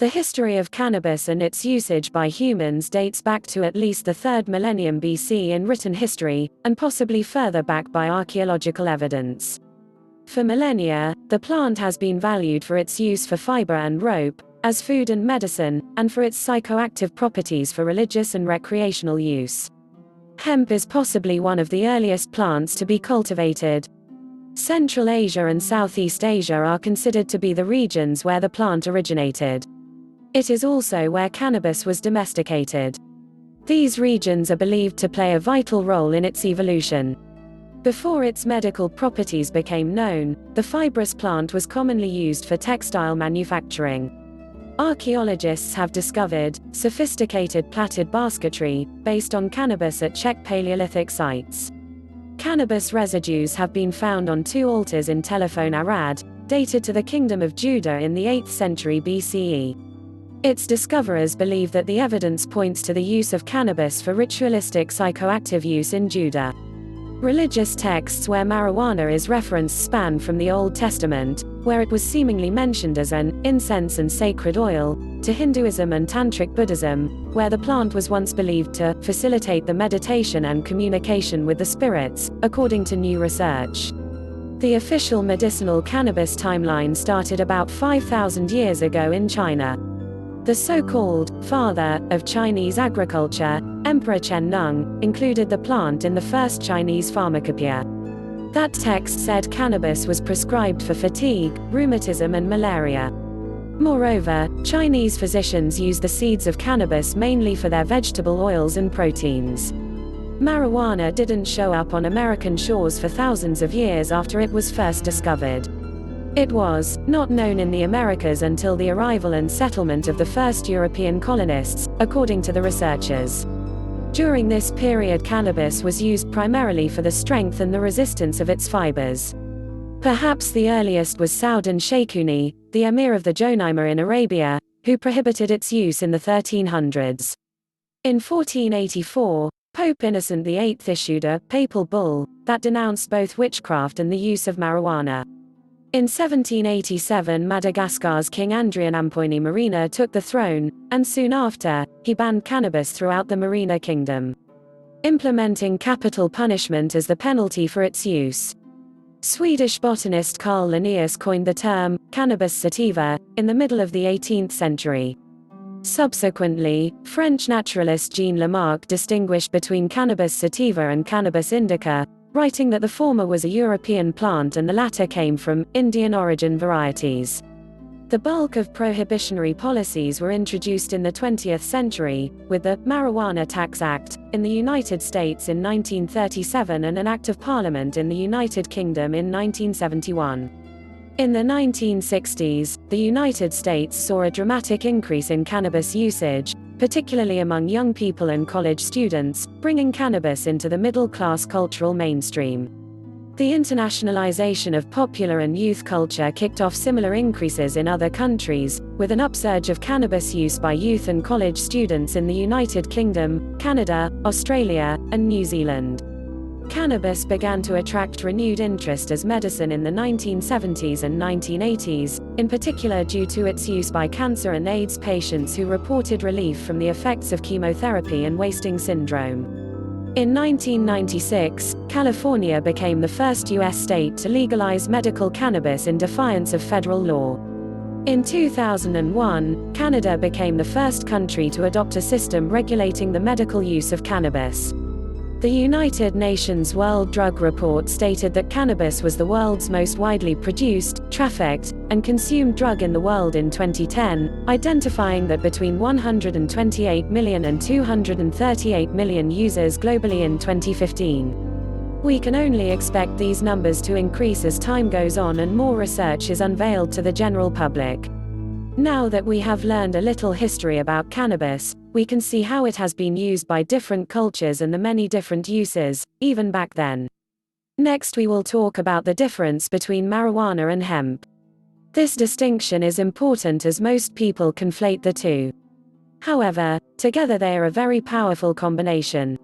The history of cannabis and its usage by humans dates back to at least the 3rd millennium BC in written history, and possibly further back by archaeological evidence. For millennia, the plant has been valued for its use for fiber and rope, as food and medicine, and for its psychoactive properties for religious and recreational use. Hemp is possibly one of the earliest plants to be cultivated. Central Asia and Southeast Asia are considered to be the regions where the plant originated. It is also where cannabis was domesticated. These regions are believed to play a vital role in its evolution. Before its medical properties became known, the fibrous plant was commonly used for textile manufacturing. Archaeologists have discovered sophisticated plaited basketry based on cannabis at Czech Paleolithic sites. Cannabis residues have been found on 2 altars in Telephone Arad, dated to the Kingdom of Judah in the 8th century BCE. Its discoverers believe that the evidence points to the use of cannabis for ritualistic psychoactive use in Judah. Religious texts where marijuana is referenced span from the Old Testament, where it was seemingly mentioned as an incense and sacred oil, to Hinduism and Tantric Buddhism, where the plant was once believed to facilitate the meditation and communication with the spirits, according to new research. The official medicinal cannabis timeline started about 5,000 years ago in China. The so-called father of Chinese agriculture, Emperor Chen Nung, included the plant in the first Chinese pharmacopoeia. That text said cannabis was prescribed for fatigue, rheumatism and malaria. Moreover, Chinese physicians used the seeds of cannabis mainly for their vegetable oils and proteins. Marijuana didn't show up on American shores for thousands of years after it was first discovered. It was not known in the Americas until the arrival and settlement of the first European colonists, according to the researchers. During this period, cannabis was used primarily for the strength and the resistance of its fibers. Perhaps the earliest was Saudan Shaykhuni, the emir of the Jonaima in Arabia, who prohibited its use in the 1300s. In 1484, Pope Innocent VIII issued a papal bull that denounced both witchcraft and the use of marijuana. In 1787, Madagascar's King Andrian Ampoini Marina took the throne, and soon after, he banned cannabis throughout the Marina Kingdom, implementing capital punishment as the penalty for its use. Swedish botanist Carl Linnaeus coined the term cannabis sativa in the middle of the 18th century. Subsequently, French naturalist Jean Lamarck distinguished between cannabis sativa and cannabis indica, writing that the former was a European plant and the latter came from Indian origin varieties. The bulk of prohibitionary policies were introduced in the 20th century, with the Marijuana Tax Act in the United States in 1937 and an Act of Parliament in the United Kingdom in 1971. In the 1960s, the United States saw a dramatic increase in cannabis usage, particularly among young people and college students, bringing cannabis into the middle-class cultural mainstream. The internationalization of popular and youth culture kicked off similar increases in other countries, with an upsurge of cannabis use by youth and college students in the United Kingdom, Canada, Australia, and New Zealand. Cannabis began to attract renewed interest as medicine in the 1970s and 1980s, in particular due to its use by cancer and AIDS patients who reported relief from the effects of chemotherapy and wasting syndrome. In 1996, California became the first U.S. state to legalize medical cannabis in defiance of federal law. In 2001, Canada became the first country to adopt a system regulating the medical use of cannabis. The United Nations World Drug Report stated that cannabis was the world's most widely produced, trafficked, and consumed drug in the world in 2010, identifying that between 128 million and 238 million users globally in 2015. We can only expect these numbers to increase as time goes on and more research is unveiled to the general public. Now that we have learned a little history about cannabis, we can see how it has been used by different cultures and the many different uses, even back then. Next we will talk about the difference between marijuana and hemp. This distinction is important as most people conflate the two. However, together they are a very powerful combination.